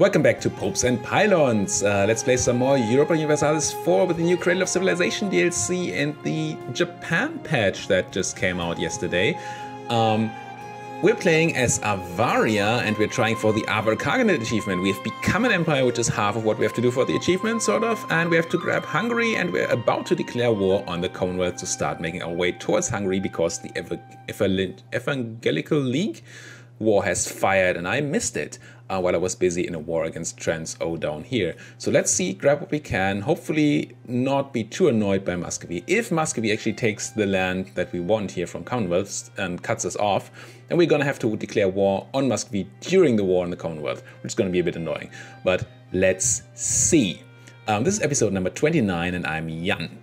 Welcome back to Popes and Pylons. Let's play some more Europa Universals IV with the new Cradle of Civilization DLC and the Japan patch that just came out yesterday. We're playing as Avaria and we're trying for the Avar Khaganate achievement. We have become an empire, which is half of what we have to do for the achievement, sort of, and we have to grab Hungary, and we're about to declare war on the Commonwealth to start making our way towards Hungary because the Evangelical League war has fired and I missed it while I was busy in a war against Trans O down here. So let's see, grab what we can, hopefully not be too annoyed by Muscovy. If Muscovy actually takes the land that we want here from Commonwealth and cuts us off, then we're gonna have to declare war on Muscovy during the war in the Commonwealth, which is gonna be a bit annoying. But let's see. This is episode number 29 and I'm Jan.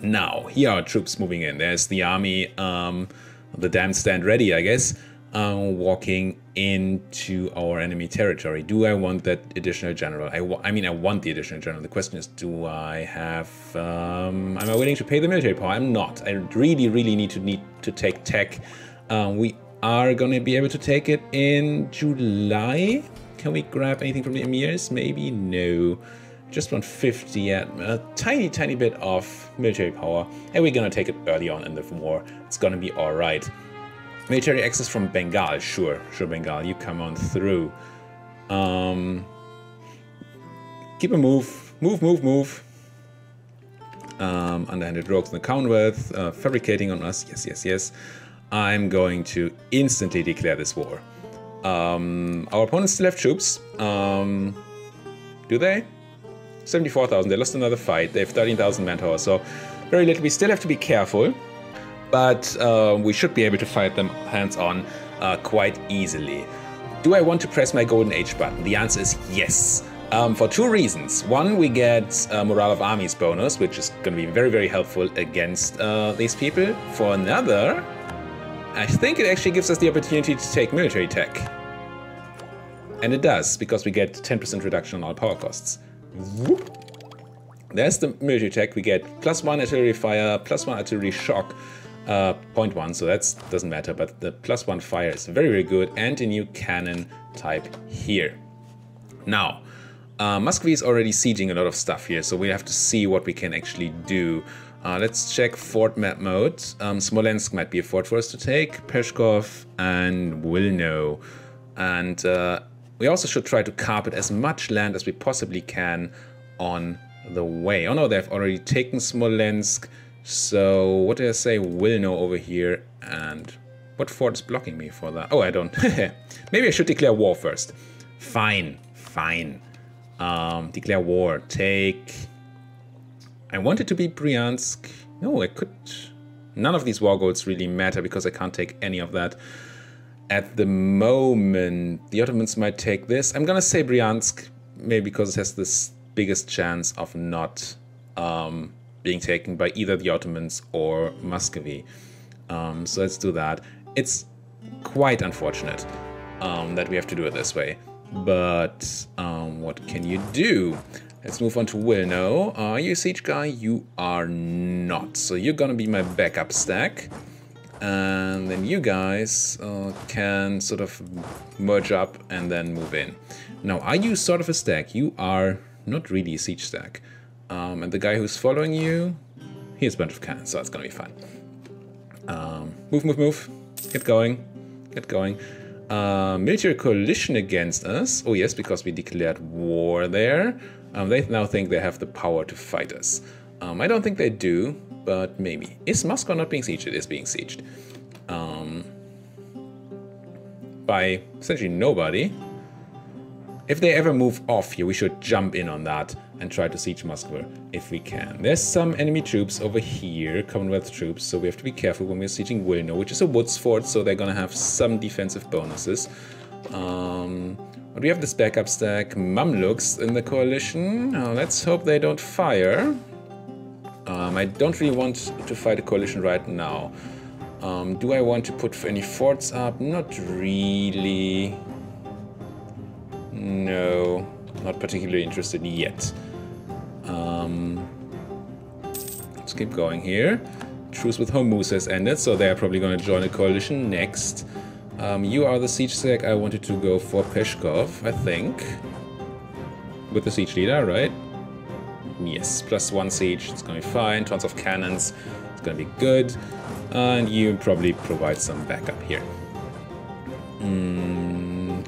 Now, here are troops moving in. There's the army, the dam stand ready, I guess. Walking into our enemy territory. Do I want that additional general? I mean, I want the additional general. The question is, do I have... am I willing to pay the military power? I'm not. I really need to take tech. We are going to be able to take it in July. Can we grab anything from the emirs? Maybe no. Just 150, yeah, a tiny bit of military power. And we're going to take it early on in the war. It's going to be all right. Military access from Bengal, sure Bengal, you come on through. Keep a move. Underhanded rogues in the Commonwealth, fabricating on us, yes. I'm going to instantly declare this war. Our opponents still have troops. Do they? 74,000, they lost another fight, they have 13,000 manpower, so very little. We still have to be careful. But we should be able to fight them hands-on quite easily. Do I want to press my Golden Age button? The answer is yes. For two reasons. One, we get Morale of Armies bonus, which is going to be very helpful against these people. For another, I think it actually gives us the opportunity to take military tech. And it does, because we get 10% reduction on all power costs. Whoop. There's the military tech. We get +1 artillery fire, +1 artillery shock. 0.1, so that doesn't matter, but the +1 fire is very good, and a new cannon type here. Now, Muscovy is already sieging a lot of stuff here, so we have to see what we can actually do. Let's check fort map mode. Smolensk might be a fort for us to take, Peshkov and Wilno. And we also should try to carpet as much land as we possibly can on the way. Oh no, they've already taken Smolensk. So, what did I say? Wilno over here, and what fort is blocking me for that? Oh, I don't. Maybe I should declare war first. Fine. Declare war. Take... I want it to be Bryansk. No, I could... None of these war goals really matter because I can't take any of that at the moment. The Ottomans might take this. I'm gonna say Bryansk, maybe because it has this biggest chance of not... being taken by either the Ottomans or Muscovy. So let's do that. It's quite unfortunate that we have to do it this way. But what can you do? Let's move on to Wilno. Are you a siege guy? You are not. So you're gonna be my backup stack. And then you guys can sort of merge up and then move in. Now, are you sort of a stack? You are not really a siege stack. And the guy who's following you, he has a bunch of cannons, so it's gonna be fine. Move. Get going. Military coalition against us. Oh yes, because we declared war there. They now think they have the power to fight us. I don't think they do, but maybe. Is Moscow not being sieged? It is being sieged. By essentially nobody. If they ever move off here, we should jump in on that and try to siege Moscow if we can. There's some enemy troops over here, Commonwealth troops, so we have to be careful when we're sieging Wilno, which is a woods fort, so they're gonna have some defensive bonuses. But we have this backup stack, Mamluks in the coalition. Let's hope they don't fire. I don't really want to fight a coalition right now. Do I want to put any forts up? Not really. No, not particularly interested yet. Let's keep going here. Truce with Hormuz has ended, so they're probably going to join a coalition next. You are the siege stack. I wanted to go for Peshkov, I think. with the siege leader, right? Yes, +1 siege, it's gonna be fine. Tons of cannons, it's gonna be good. And you probably provide some backup here.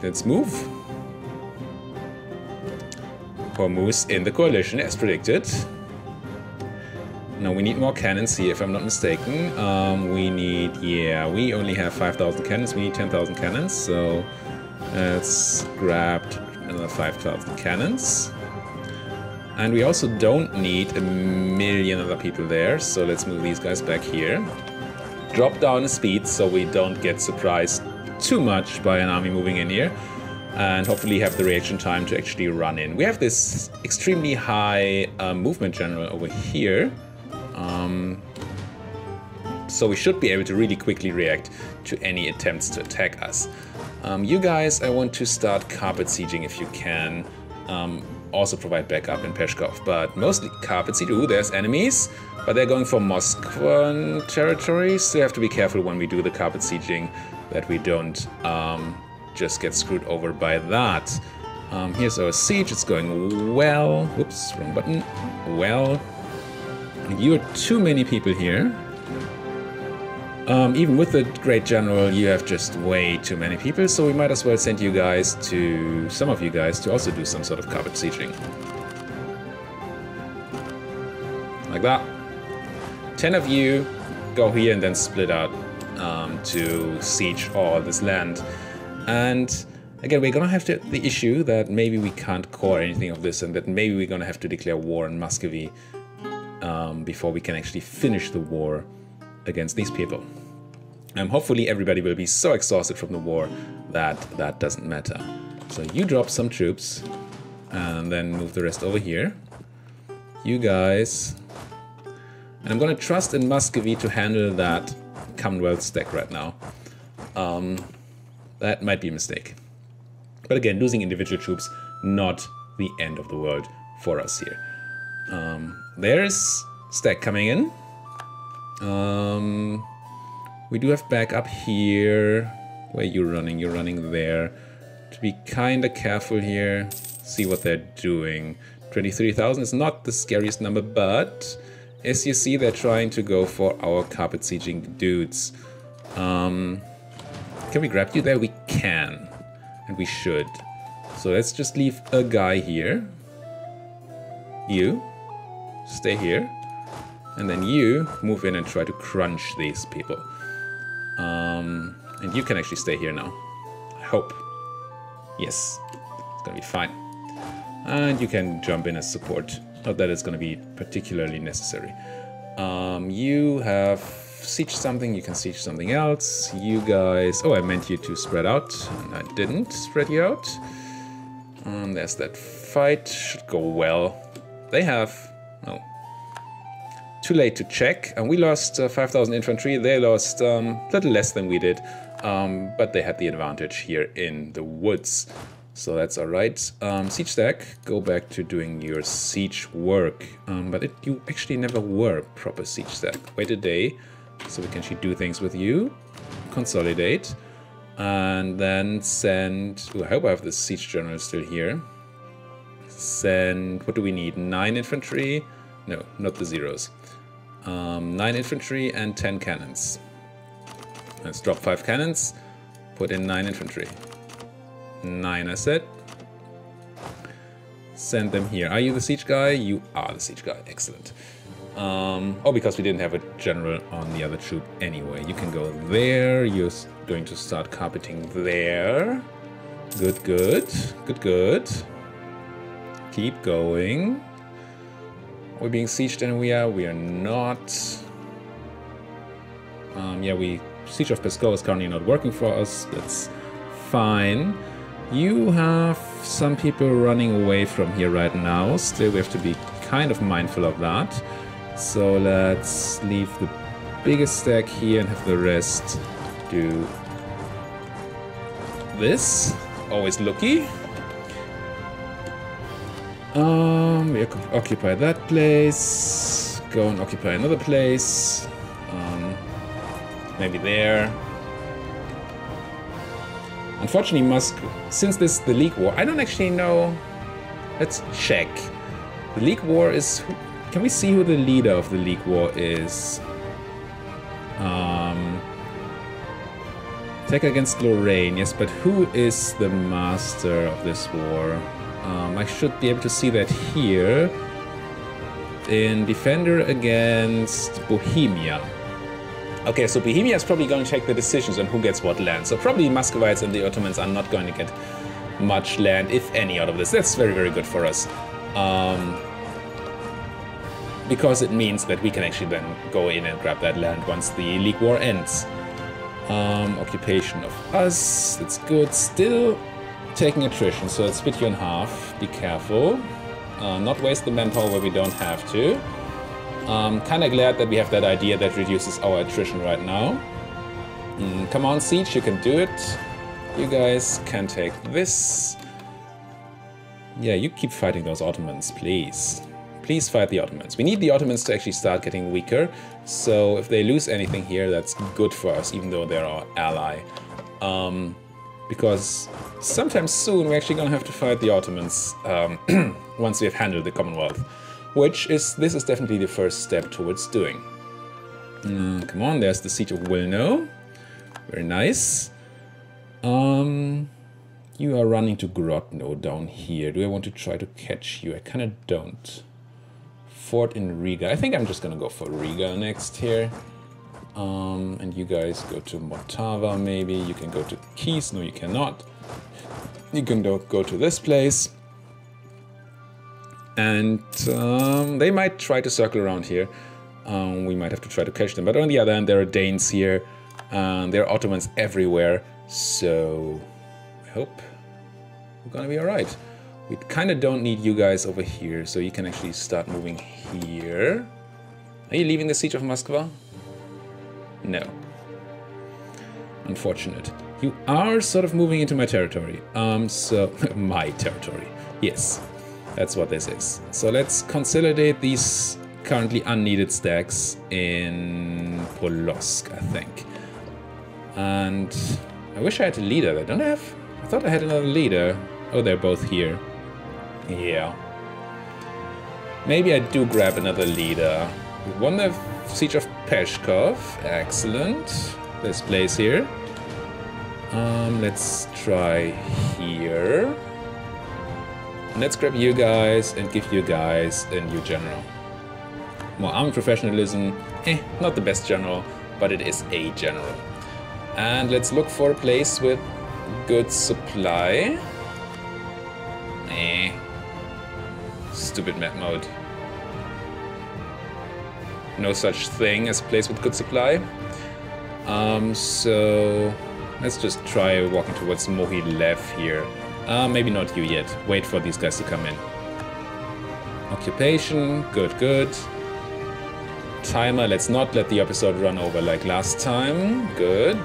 Let's move. Hormuz in the coalition, as predicted. Now we need more cannons here, if I'm not mistaken. We need, yeah, we only have 5,000 cannons. We need 10,000 cannons, so let's grab another 5,000 cannons. And we also don't need 1,000,000 other people there, so let's move these guys back here. Drop down the speed so we don't get surprised too much by an army moving in here. And hopefully have the reaction time to actually run in. We have this extremely high movement general over here. So we should be able to really quickly react to any attempts to attack us. You guys, I want to start carpet sieging if you can. Also provide backup in Peshkov, but mostly carpet siege. Ooh, there's enemies, but they're going for Moskvan territory, so you have to be careful when we do the carpet sieging that we don't just get screwed over by that. Here's our siege, it's going well. Whoops, wrong button. Well, you're too many people here. Even with the great general, you have just way too many people, so we might as well send you guys to, some of you guys, to also do some sort of carpet sieging. Like that. 10 of you go here and then split out to siege all this land. And again, we're gonna have the issue that maybe we can't core anything of this, and that maybe we're gonna have to declare war on Muscovy before we can actually finish the war against these people. Hopefully everybody will be so exhausted from the war that that doesn't matter. So you drop some troops and then move the rest over here. You guys. And I'm gonna trust in Muscovy to handle that Commonwealth stack right now. That might be a mistake. But again, losing individual troops, not the end of the world for us here. There's stack coming in. We do have backup here. Where are you running? You're running there. To be kinda careful here. See what they're doing. 23,000 is not the scariest number, but as you see, they're trying to go for our carpet sieging dudes. Can we grab you there? We can. And we should. So let's just leave a guy here. You. Stay here. And then you move in and try to crunch these people. And you can actually stay here now. I hope. Yes. It's gonna be fine. And you can jump in as support. Not that it's gonna be particularly necessary. You have siege something, you can siege something else. You guys... Oh, I meant you to spread out. And I didn't spread you out. There's that fight. Should go well. They have... Oh. Too late to check. And we lost 5,000 infantry. They lost a little less than we did. But they had the advantage here in the woods. So that's alright. Siege stack, go back to doing your siege work. But you actually never were proper siege stack. Wait a day, so we can actually do things with you. Consolidate. And then send... Ooh, I hope I have the siege general still here. Send... What do we need? 9 infantry? No, not the zeros. 9 infantry and 10 cannons. Let's drop 5 cannons. Put in 9 infantry. 9, I said. Send them here. Are you the siege guy? You are the siege guy. Excellent. Oh, because we didn't have a general on the other troop anyway. You can go there. You're going to start carpeting there. Good, good. Good, good. Keep going. Are we being sieged anywhere? We are not. Yeah, Siege of Peskov is currently not working for us. That's fine. You have some people running away from here right now. Still, we have to be kind of mindful of that. So let's leave the biggest stack here and have the rest do this. Always lucky. We occupy that place. Go and occupy another place. Maybe there. Unfortunately, since this is the League War, I don't actually know Let's check. The League War is... Can we see who the leader of the League War is? Attack against Lorraine, yes, but who is the master of this war? I should be able to see that here. In Defender against Bohemia. Okay, so Bohemia is probably going to take the decisions on who gets what land. So probably Muscovites and the Ottomans are not going to get much land, if any, out of this. That's very, very good for us. Because it means that we can actually then go in and grab that land once the League War ends. Occupation of us, that's good. Still taking attrition, so let's split you in half. Be careful. Not waste the manpower where we don't have to. Kinda glad that we have that idea that reduces our attrition right now. Come on, Siege, you can do it. You guys can take this. Yeah, you keep fighting those Ottomans, please. Please fight the Ottomans. We need the Ottomans to actually start getting weaker. So if they lose anything here, that's good for us, even though they're our ally. Because sometime soon we're actually gonna have to fight the Ottomans once we have handled the Commonwealth. This is definitely the first step towards doing. Come on, there's the Siege of Wilno. Very nice. You are running to Grodno down here. Do I want to try to catch you? I kind of don't. Fort in Riga. I think I'm just gonna go for Riga next here. And you guys go to Motava maybe. You can go to Kies. No, you cannot. You can go to this place. And they might try to circle around here. We might have to try to catch them. But on the other hand, there are Danes here. There are Ottomans everywhere. So I hope we're gonna be alright. We kind of don't need you guys over here. So you can actually start moving here. Are you leaving the Siege of Moscow? No. Unfortunate. You are sort of moving into my territory. My territory. Yes. That's what this is. So let's consolidate these currently unneeded stacks in Polotsk, I think. And I wish I had a leader there. Don't I have? I thought I had another leader. Oh, they're both here. Yeah. Maybe I do grab another leader. We won the Siege of Peshkov. Excellent. This place here. Let's try here. Let's grab you guys and give you guys a new general. More army professionalism. Not the best general, but it is a general. And let's look for a place with good supply. Stupid map mode. No such thing as a place with good supply. So let's just try walking towards Mohilev here. Maybe not you yet. Wait for these guys to come in. Occupation, good, good. Timer, let's not let the episode run over like last time. Good.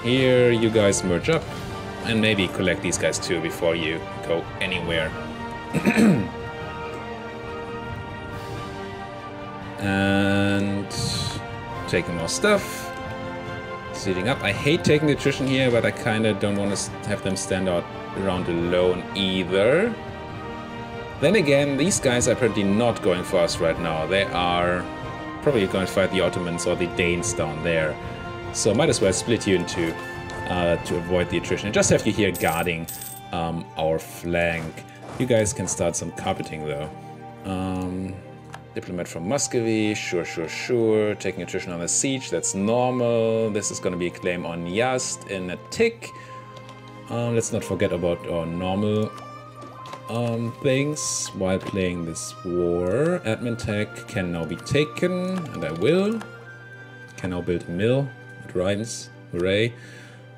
Here, you guys merge up. And maybe collect these guys too before you go anywhere. And taking more stuff. Seating up. I hate taking the attrition here, but I kind of don't want to have them stand out around alone either. Then again, these guys are apparently not going for us right now. They are probably going to fight the Ottomans or the Danes down there. So might as well split you in two to avoid the attrition. And just have you here guarding our flank. You guys can start some carpeting though. Diplomat from Muscovy, sure, sure, sure. Taking attrition on the siege, that's normal. This is going to be a claim on Yazd in a tick. Let's not forget about our normal things while playing this war. Admin tech can now be taken, and I will. Can now build a mill. It rhymes. Hooray.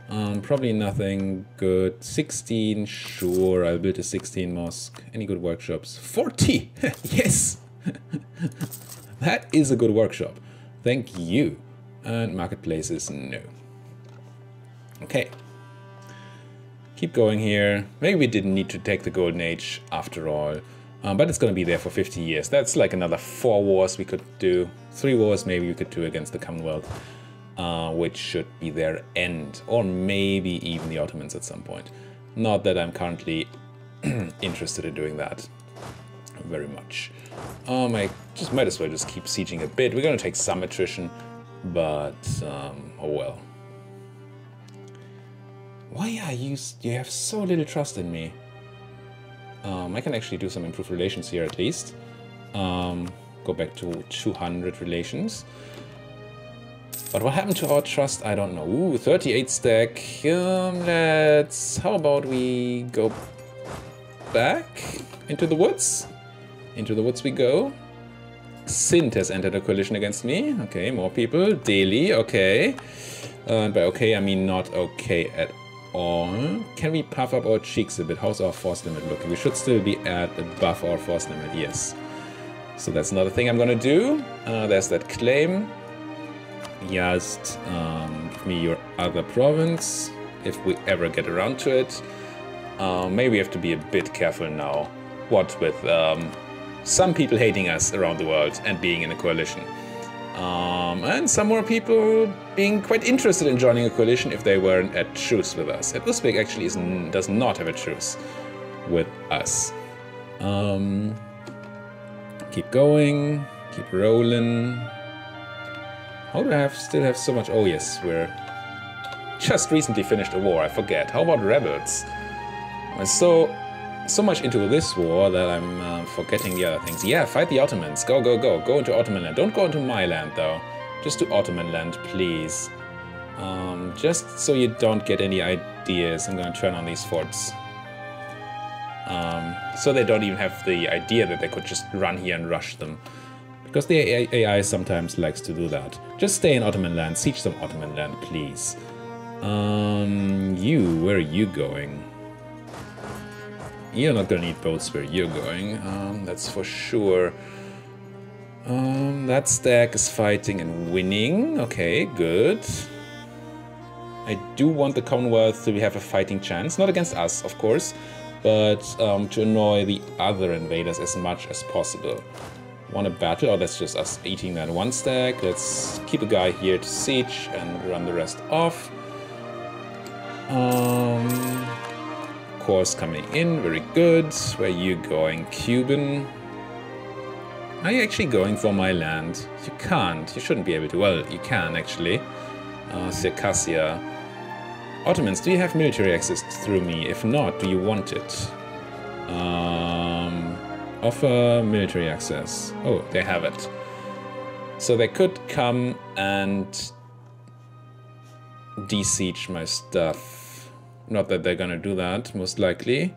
Probably nothing good. 16, sure. I'll build a 16 mosque. Any good workshops? 40! Yes! That is a good workshop. Thank you. And marketplaces, no. Okay. Keep going here. Maybe we didn't need to take the Golden Age after all. But it's going to be there for 50 years. That's like another 4 wars we could do. 3 wars maybe we could do against the Commonwealth. Which should be their end. Or maybe even the Ottomans at some point. Not that I'm currently interested in doing that very much. I just might as well just keep sieging a bit. We're gonna take some attrition, but oh well. Why are you have so little trust in me? I can actually do some improved relations here at least. Go back to 200 relations. But what happened to our trust? I don't know. Ooh, 38 stack. How about we go back into the woods? Into the woods we go. Sint has entered a coalition against me. Okay, more people. Delhi, okay. By okay, I mean not okay at all. Can we puff up our cheeks a bit? How's our force limit looking? We should still be at above our force limit, yes. So that's another thing I'm gonna do. There's that claim. Just give me your other province, if we ever get around to it. Maybe we have to be a bit careful now. What with some people hating us around the world and being in a coalition. And some more people being quite interested in joining a coalition if they weren't at truce with us. Uzbek actually does not have a truce with us. Keep going, keep rolling. How do I still have so much? Oh yes, we're just recently finished a war, I forget. How about rebels? I'm so much into this war that I'm forgetting the other things. Yeah, fight the Ottomans. Go, go, go. Go into Ottoman land. Don't go into my land though. Just to Ottoman land, please. Just so you don't get any ideas, I'm gonna turn on these forts. So they don't even have the idea that they could just run here and rush them. Because the AI sometimes likes to do that. Just stay in Ottoman land, siege some Ottoman land, please. Where are you going? You're not gonna need boats where you're going, that's for sure. That stack is fighting and winning. Okay, good. I do want the Commonwealth to have a fighting chance, not against us, of course, but to annoy the other invaders as much as possible. Want a battle? Oh, that's just us eating that one stack. Let's keep a guy here to siege and run the rest off. Course coming in, very good. Where are you going? Cuban? Are you actually going for my land? You can't. You shouldn't be able to. Well, you can actually. Circassia. Ottomans, do you have military access through me? If not, do you want it? Offer military access. Oh, they have it. So they could come and de-siege my stuff. Not that they're gonna do that, most likely.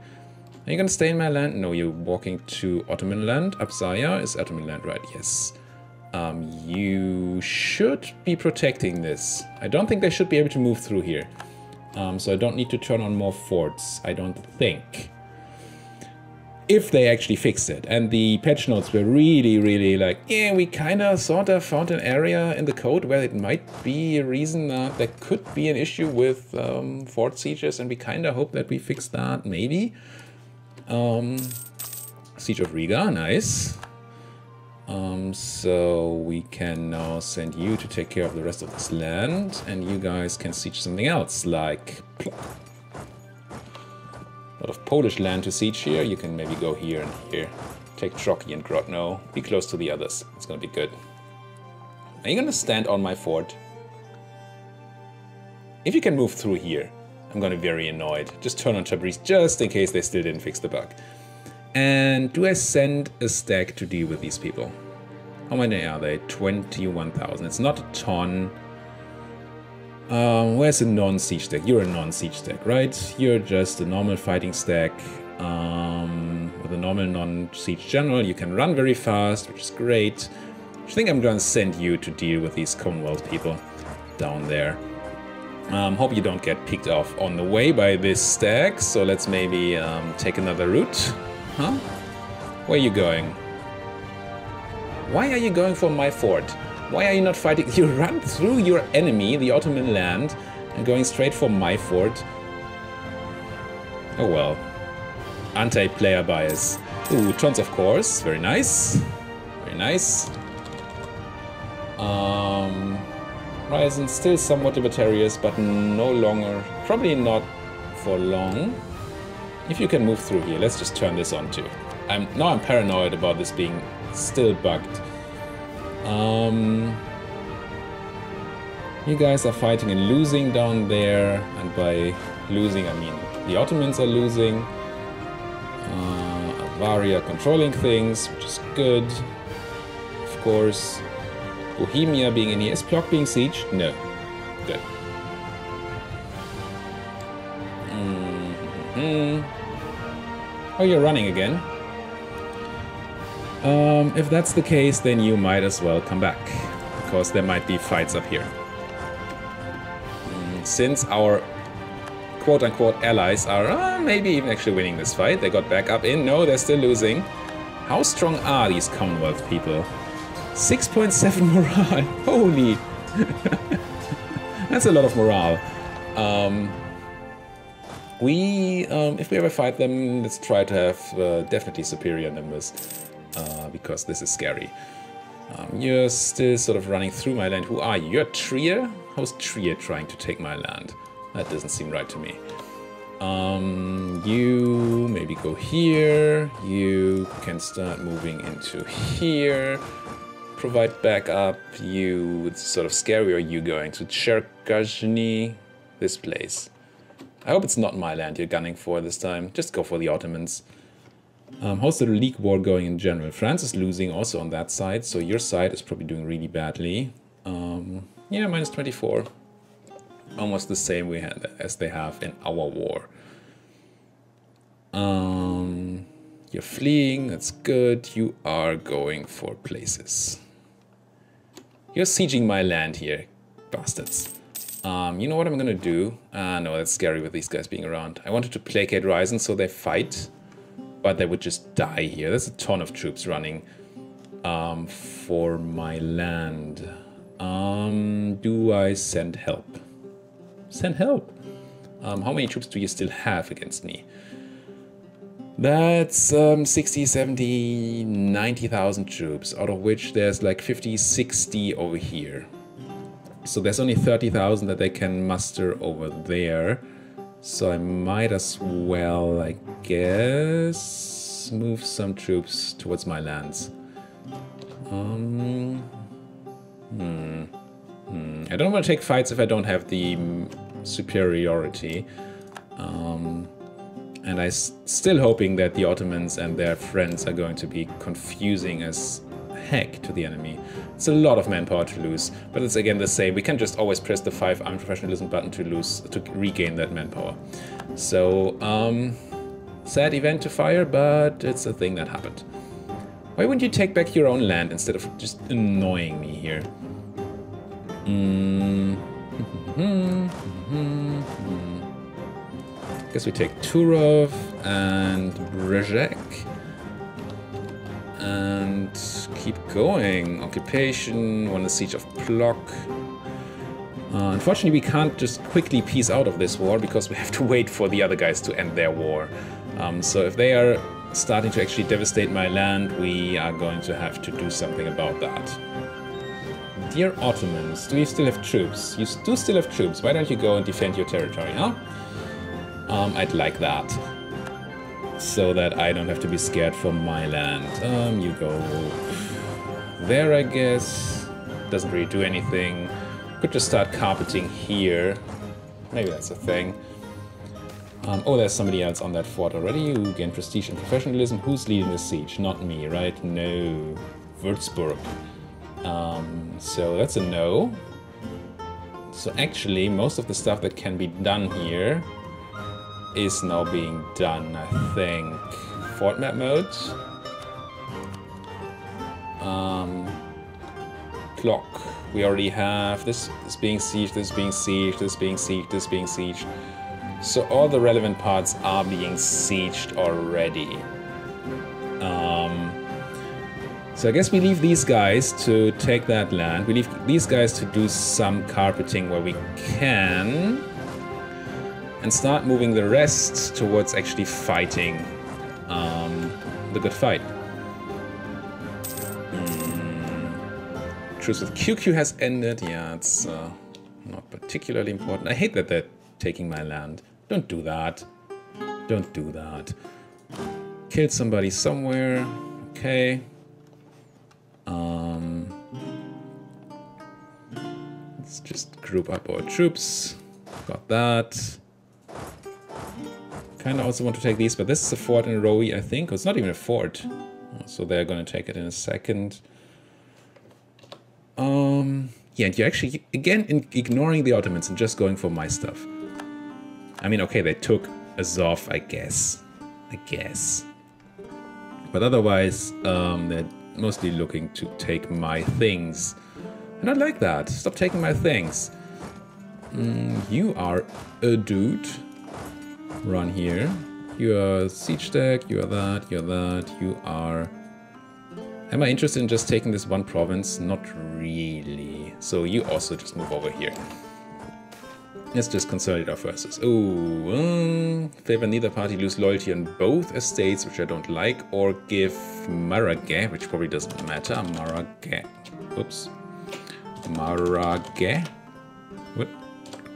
Are you gonna stay in my land? No, you're walking to Ottoman land. Abzaya is Ottoman land, right? Yes. You should be protecting this. I don't think they should be able to move through here. So I don't need to turn on more forts, I don't think. If they actually fixed it. And the patch notes were really like, yeah, we kinda sorta found an area in the code where it might be a reason that there could be an issue with fort sieges, and we kinda hope that we fix that, maybe. Siege of Riga, nice. So we can now send you to take care of the rest of this land, and you guys can siege something else, like... A lot of Polish land to siege here. You can maybe go here and here. Take Troki and Grodno. Be close to the others. It's gonna be good. Are you gonna stand on my fort? If you can move through here, I'm gonna be very annoyed. Just turn on Tabriz just in case they still didn't fix the bug. And do I send a stack to deal with these people? How many are they? 21,000. It's not a ton. Where's a non-siege stack? You're a non-siege stack, right? You're just a normal fighting stack with a normal non-siege general. You can run very fast, which is great. I think I'm going to send you to deal with these Commonwealth people down there. Hope you don't get picked off on the way by this stack. So let's maybe take another route. Huh? Where are you going? Why are you going for my fort? Why are you not fighting? You run through your enemy, the Ottoman land, and going straight for my fort. Oh well. Anti-player bias. Ooh, tons of course. Very nice. Very nice. Ryzen still somewhat libertarian, but no longer. Probably not for long. If you can move through here, let's just turn this on too. Now I'm paranoid about this being still bugged. You guys are fighting and losing down there, and by losing I mean the Ottomans are losing. Avaria controlling things, which is good. Of course. Bohemia being in here. Is Plock being sieged? No. Good. Oh, you're running again. If that's the case, then you might as well come back, because there might be fights up here. Since our quote-unquote allies are maybe even actually winning this fight, they got back up in. No, they're still losing. How strong are these Commonwealth people? 6.7 morale. Holy. That's a lot of morale. If we ever fight them, let's try to have definitely superior numbers, because this is scary. You're still sort of running through my land. Who are you? You're Trier? How's Trier trying to take my land? That doesn't seem right to me. You maybe go here. You can start moving into here. Provide backup. You, it's sort of scary. Are you going to Cherkasny? This place. I hope it's not my land you're gunning for this time. Just go for the Ottomans. How's the League War going in general? France is losing also on that side, so your side is probably doing really badly. Yeah, minus 24. Almost the same we had as they have in our war. You're fleeing, that's good. You are going for places. You're sieging my land here, bastards. You know what I'm gonna do? No, that's scary with these guys being around. I wanted to placate Ryzen so they fight, but they would just die here. There's a ton of troops running for my land. Do I send help? Send help? How many troops do you still have against me? That's 60, 70, 90,000 troops, out of which there's like 50, 60 over here. So there's only 30,000 that they can muster over there. So I might as well, I guess, move some troops towards my lands. I don't want to take fights if I don't have the superiority. And I'm still hoping that the Ottomans and their friends are going to be confusing as heck to the enemy. It's a lot of manpower to lose, but it's again the same. We can't just always press the 5 armed professionalism button to regain that manpower. So, sad event to fire, but it's a thing that happened. Why wouldn't you take back your own land instead of just annoying me here? Guess we take Turov and Brezhek and keep going. Occupation, won the siege of Plock. Unfortunately, we can't just quickly peace out of this war because we have to wait for the other guys to end their war. So if they are starting to actually devastate my land, we are going to have to do something about that. Dear Ottomans, do you still have troops? You do still have troops. Why don't you go and defend your territory, huh? I'd like that. So that I don't have to be scared for my land. You go there, I guess. Doesn't really do anything. Could just start carpeting here. Maybe that's a thing. Oh, there's somebody else on that fort already. You gain prestige and professionalism. Who's leading the siege? Not me, right? No. Würzburg. So that's a no. So actually, most of the stuff that can be done here is now being done, I think. Fort map mode. Clock. We already have this being sieged, this being sieged, this being sieged, this being sieged. So all the relevant parts are being sieged already. So I guess we leave these guys to take that land. We leave these guys to do some carpeting where we can. And start moving the rest towards actually fighting the good fight. Truce with QQ has ended. Yeah, it's not particularly important. I hate that they're taking my land. Don't do that. Don't do that. Killed somebody somewhere. Okay. Let's just group up our troops. Got that. Kind of also want to take these, but this is a fort in Roe, I think. It's not even a fort. So they're going to take it in a second. Yeah, and you're actually, again, ignoring the Ottomans and just going for my stuff. I mean, okay, they took Azov, I guess. But otherwise, they're mostly looking to take my things. And I like that. Stop taking my things. You are a dude. Run here. You are siege deck, you are that, you're that, you are... Am I interested in just taking this one province? Not really. So you also just move over here. Let's just consolidate our forces. Oh, favor neither party lose loyalty on both estates, which I don't like, or give Maraghe, which probably doesn't matter. Maraghe. Oops. Maraghe. What?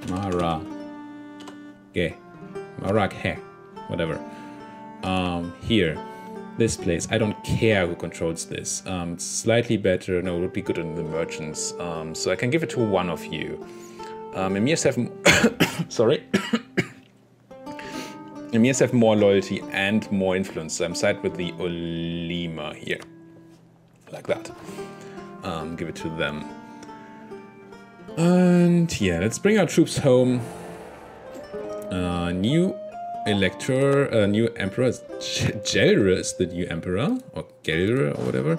Maraghe. Maraghe. Whatever. Here. This place. I don't care who controls this. It's slightly better. No, it would be good on the merchants. So I can give it to one of you. Emirs have... Sorry. Emirs have more loyalty and more influence. So I'm side with the Ulema here. Like that. Give it to them. And yeah, let's bring our troops home. New elector, new emperor. Gelre is the new emperor, or Gelre, or whatever.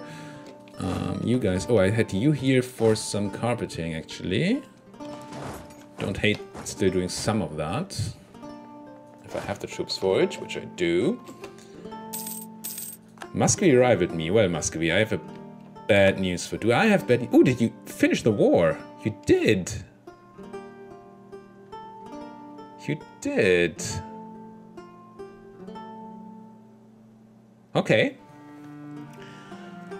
You guys. Oh, I had you here for some carpeting, actually. Don't hate still doing some of that. If I have the troops for it, which I do. Muscovy rivaled me. Well, Muscovy, I have a bad news for... Do I have bad... Oh, did you finish the war? You did. You did. Okay.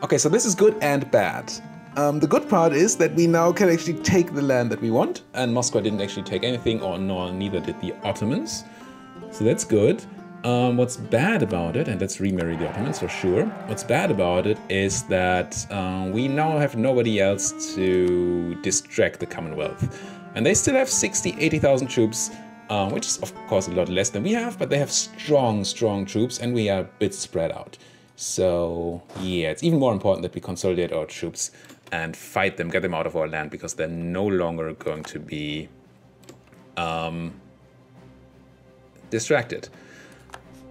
Okay, so this is good and bad. The good part is that we now can actually take the land that we want, and Moscow didn't actually take anything, or neither did the Ottomans. So that's good. What's bad about it, and let's remarry the Ottomans for sure. What's bad about it is that we now have nobody else to distract the Commonwealth. And they still have 80,000 troops, which is of course a lot less than we have, but they have strong troops, and we are a bit spread out. So yeah, it's even more important that we consolidate our troops and fight them, get them out of our land, because they're no longer going to be distracted.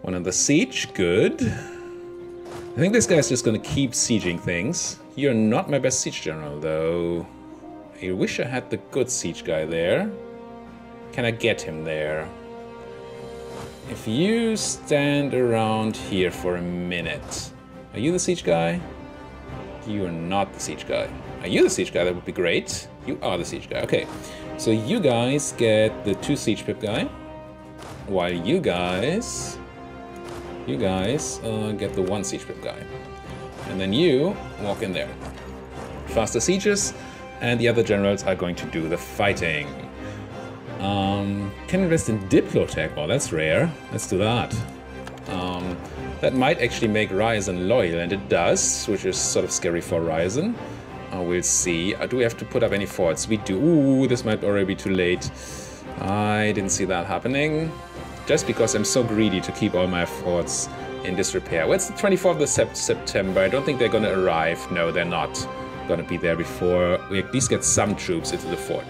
One on the siege, good. I think this guy's just gonna keep sieging things. You're not my best siege general, though. I wish I had the good siege guy there. Can I get him there? If you stand around here for a minute. Are you the siege guy? You are not the siege guy. Are you the siege guy? That would be great. You are the siege guy. Okay. So you guys get the 2 siege pip guy. While you guys get the 1 siege pip guy. And then you walk in there. Faster sieges, and the other generals are going to do the fighting. Can invest in Diplotech. Oh, that's rare. Let's do that. That might actually make Ryazan loyal, and it does, which is sort of scary for Ryazan. We'll see. Do we have to put up any forts? We do. Ooh, this might already be too late. I didn't see that happening. Just because I'm so greedy to keep all my forts in disrepair. Well, it's the 24th of September. I don't think they're gonna arrive. No, they're not gonna be there before we at least get some troops into the fort.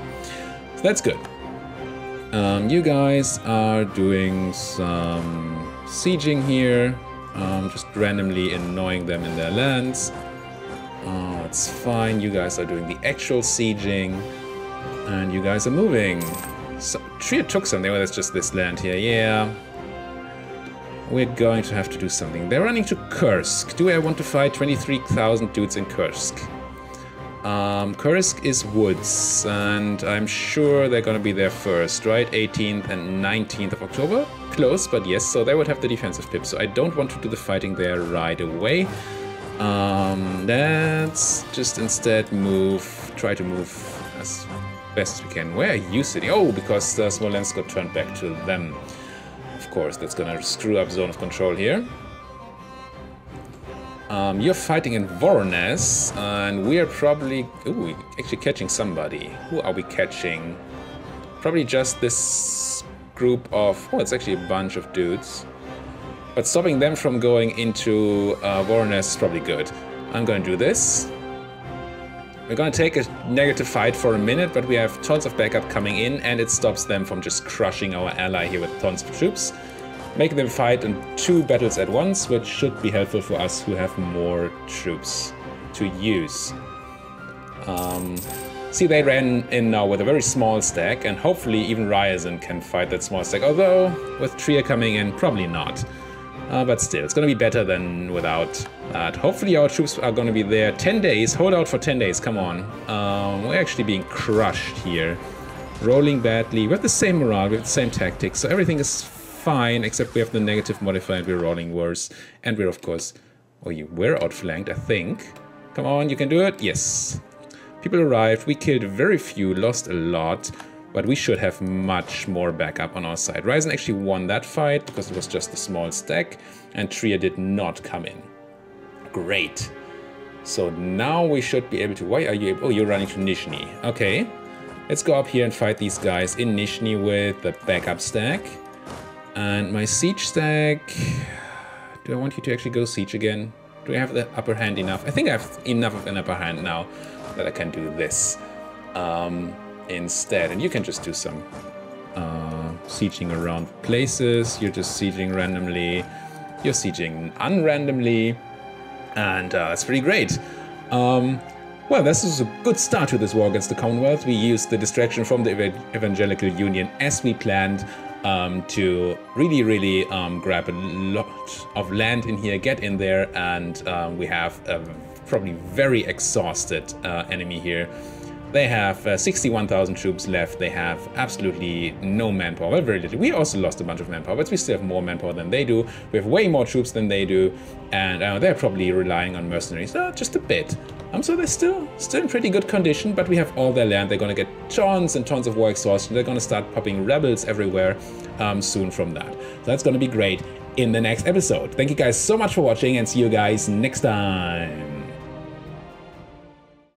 So that's good. You guys are doing some sieging here. Just randomly annoying them in their lands. It's fine. You guys are doing the actual sieging. And you guys are moving. So, Trier took something. Well, that's just this land here. Yeah. We're going to have to do something. They're running to Kursk. Do I want to fight 23,000 dudes in Kursk? Kursk is woods, and I'm sure they're gonna be there first, right? 18th and 19th of October? Close, but yes, so they would have the defensive pip, so I don't want to do the fighting there right away. Let's just instead try to move as best as we can. Where are you sitting? Oh, because Smolensk got turned back to them. Of course, that's gonna screw up zone of control here. You're fighting in Voronezh, and we're probably... Ooh, actually catching somebody. Who are we catching? Probably just this group of... Oh, it's actually a bunch of dudes. But stopping them from going into Voronezh is probably good. I'm gonna do this. We're gonna take a negative fight for a minute, but we have tons of backup coming in, and it stops them from just crushing our ally here with tons of troops. Making them fight in 2 battles at once, which should be helpful for us who have more troops to use. See, they ran in now with a very small stack, and hopefully even Ryazan can fight that small stack, although with Trier coming in, probably not. But still, it's going to be better than without that. Hopefully our troops are going to be there 10 days. Hold out for 10 days, come on. We're actually being crushed here. Rolling badly. We have the same morale, we have the same tactics, so everything is fine, except we have the negative modifier and we're rolling worse. And we're, of course... Oh, you were outflanked, I think. Come on, you can do it. Yes. People arrived. We killed very few, lost a lot. But we should have much more backup on our side. Ryazan actually won that fight because it was just a small stack, and Trier did not come in. Great. So now we should be able to... Why are you able... Oh, you're running to Nizhny. Okay. Let's go up here and fight these guys in Nizhny with the backup stack. And my siege stack... Do I want you to actually go siege again? Do I have the upper hand enough? I think I have enough of an upper hand now that I can do this. Instead, and you can just do some sieging around places. You're just sieging randomly, you're sieging unrandomly, and it's pretty great. Well, this is a good start to this war against the Commonwealth. We used the distraction from the Evangelical Union as we planned to really grab a lot of land in here, get in there, and we have a probably very exhausted enemy here. They have 61,000 troops left. They have absolutely no manpower, well, very little. We also lost a bunch of manpower, but we still have more manpower than they do. We have way more troops than they do, and they're probably relying on mercenaries, just a bit. So they're still in pretty good condition, but we have all their land. They're going to get tons and tons of war exhaustion. They're going to start popping rebels everywhere soon from that. So that's going to be great in the next episode. Thank you guys so much for watching, and see you guys next time.